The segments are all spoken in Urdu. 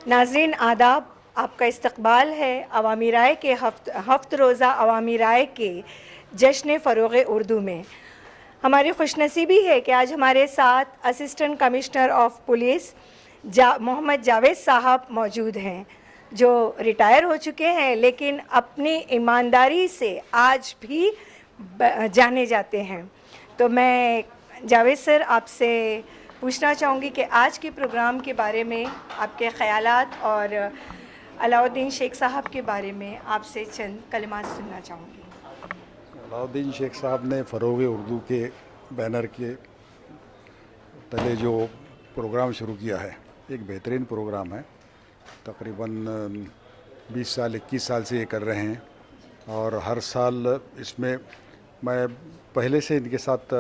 ناظرین آداب، آپ کا استقبال ہے عوامی رائے کے ہفت روزہ عوامی رائے کے جشن فروغ اردو میں۔ ہماری خوش نصیبی ہے کہ آج ہمارے ساتھ اسسٹنٹ کمشنر آف پولیس محمد جاوید صاحب موجود ہیں، جو ریٹائر ہو چکے ہیں لیکن اپنی ایمانداری سے آج بھی جانے جاتے ہیں۔ تو میں جاوید سر آپ سے پوچھنا چاہوں گی کہ آج کے پروگرام کے بارے میں آپ کے خیالات، اور علاء الدین شیخ صاحب کے بارے میں آپ سے چند کلمات سننا چاہوں گی۔ علاء الدین شیخ صاحب نے فروغ اردو کے بینر کے تلے جو پروگرام شروع کیا ہے، ایک بہترین پروگرام ہے۔ تقریباً 21 سال سے یہ کر رہے ہیں، اور ہر سال اس میں میں پہلے سے ان کے ساتھ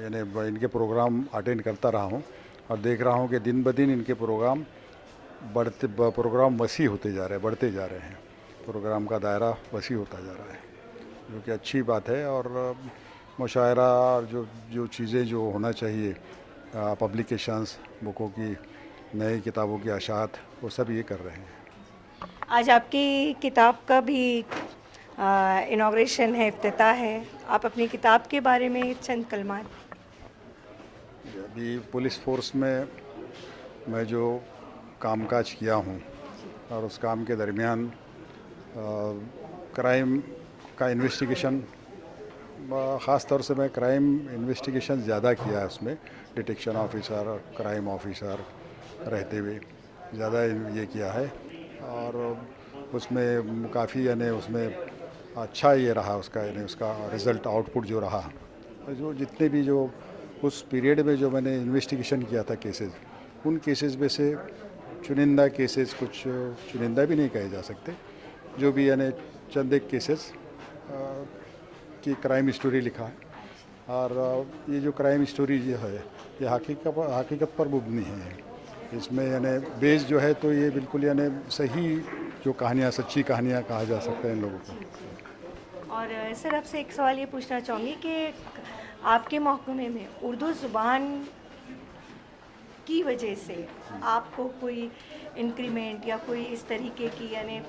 یعنی ان کے پروگرام اٹینڈ کرتا رہا ہوں، اور دیکھ رہا ہوں کہ دن بدن ان کے پروگرام وسیع ہوتے جا رہے ہیں، بڑھتے جا رہے ہیں۔ پروگرام کا دائرہ وسیع ہوتا جا رہا ہے، جو کہ اچھی بات ہے۔ اور مشاعرہ اور جو چیزیں جو ہونا چاہیے، پبلیکیشنز، بکوں کی، نئی کتابوں کی اشاعت، وہ سب یہ کر رہے ہیں۔ آج آپ کی کتاب کا بھی انوگریشن ہے، افتتاح ہے، آپ اپنی کتاب کے بارے میں چند کلمات۔ ابھی پولیس فورس میں جو کام کاج کیا ہوں، اور اس کام کے درمیان کرائم کا انویسٹیگیشن، خاص طور سے میں کرائم انویسٹیگیشن زیادہ کیا ہے، اس میں ڈیٹیکشن آفیسر اور کرائم آفیسر رہتے ہوئے زیادہ یہ کیا ہے، اور اس میں کافی یعنی اس میں اچھا یہ رہا، اس کا رزلٹ آؤٹ پٹ جو رہا، جو جتنے بھی جو اس پیریڈ میں جو میں نے انویسٹیگیشن کیا تھا کیسز، ان کیسز میں سے چنندہ کیسز، کچھ چنندہ بھی نہیں کہے جا سکتے، جو بھی یعنی چند ایک کیسز کی کرائم اسٹوری لکھا ہے۔ اور یہ جو کرائم اسٹوری جو ہے، یہ حقیقت پر مبنی ہے۔ اس میں یعنی بیس جو ہے تو یہ بالکل یعنی صحیح جو کہانیاں، سچی کہانیاں کہا جا سکتا ہے ان لوگوں کو۔ اور سر آپ سے ایک سوال یہ پوچھنا چاہوں گی کہ آپ کے محکمے میں اردو زبان کی وجہ سے آپ کو کوئی انکریمنٹ یا کوئی اس طریقے کی، یعنی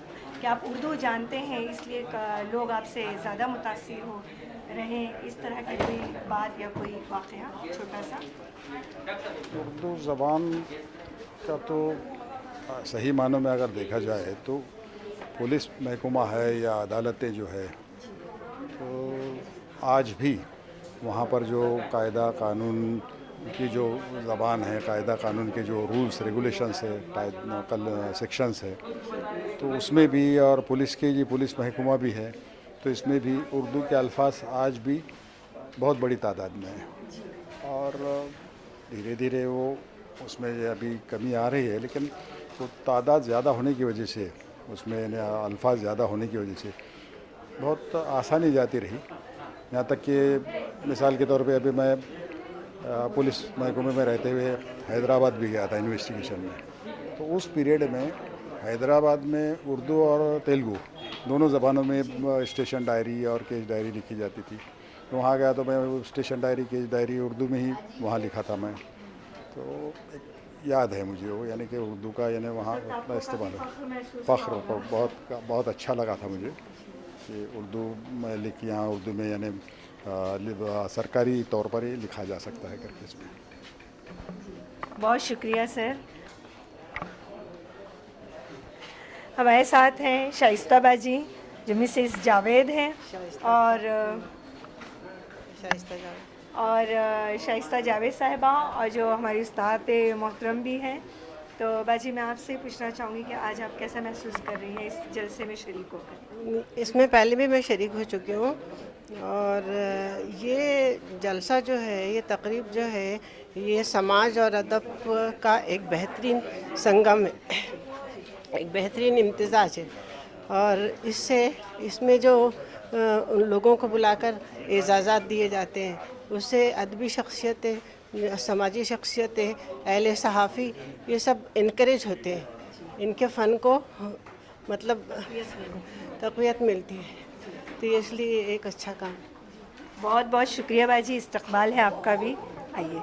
کہ آپ اردو جانتے ہیں اس لیے لوگ آپ سے زیادہ متاثر ہو رہے، اس طرح کی کوئی بات یا کوئی واقعہ چھوٹا سا؟ اردو زبان کا تو صحیح معنوں میں اگر دیکھا جائے تو پولیس محکمہ ہے یا عدالتیں جو ہے، تو آج بھی وہاں پر جو قاعدہ قانون کی جو زبان ہے، قاعدہ قانون کے جو رولز ریگولیشنس ہے، سیکشنز ہے، تو اس میں بھی، اور پولیس کے یہ پولیس محکمہ بھی ہے، تو اس میں بھی اردو کے الفاظ آج بھی بہت بڑی تعداد میں ہیں، اور دھیرے دھیرے وہ اس میں ابھی کمی آ رہی ہے، لیکن وہ تعداد زیادہ ہونے کی وجہ سے، اس میں الفاظ زیادہ ہونے کی وجہ سے بہت آسانی جاتی رہی، یہاں تک کہ مثال کے طور پہ ابھی میں پولیس محکمے میں رہتے ہوئے حیدرآباد بھی گیا تھا انویسٹیگیشن میں، تو اس پیریڈ میں حیدرآباد میں اردو اور تیلگو دونوں زبانوں میں اسٹیشن ڈائری اور کیس ڈائری لکھی جاتی تھی۔ وہاں گیا تو میں station diary, case diary Urdu میں ہی وہاں لکھا تھا میں، تو ایک یاد ہے مجھے وہ، یعنی کہ اردو کا یعنی وہاں اپنا استعمال فخر بہت اچھا لگا تھا مجھے کہ اردو میں لکھی، یہاں اردو میں یعنی سرکاری طور پر ہی لکھا جا سکتا ہے کر کے اس میں۔ بہت شکریہ سر۔ ہمارے ساتھ ہیں شائستہ باجی، جو مسز جاوید ہیں، اور شائستہ جاوید صاحبہ، اور جو ہماری استاد محترم بھی ہیں۔ تو باجی میں آپ سے پوچھنا چاہوں گی کہ آج آپ کیسا محسوس کر رہی ہیں اس جلسے میں شریک ہو کر؟ اس میں پہلے بھی میں شریک ہو چکی ہوں، اور یہ جلسہ جو ہے، یہ تقریب جو ہے، یہ سماج اور ادب کا ایک بہترین سنگم ہے، ایک بہترین امتزاج ہے، اور اس میں جو ان لوگوں کو بلا کر اعزازات دیے جاتے ہیں، اس سے ادبی شخصیتیں، سماجی شخصیتیں، اہل صحافی، یہ سب انکریج ہوتے ہیں، ان کے فن کو مطلب تقویت ملتی ہے، تو یہ اس لیے ایک اچھا کام۔ بہت بہت شکریہ باجی، استقبال ہے آپ کا بھی، آئیے۔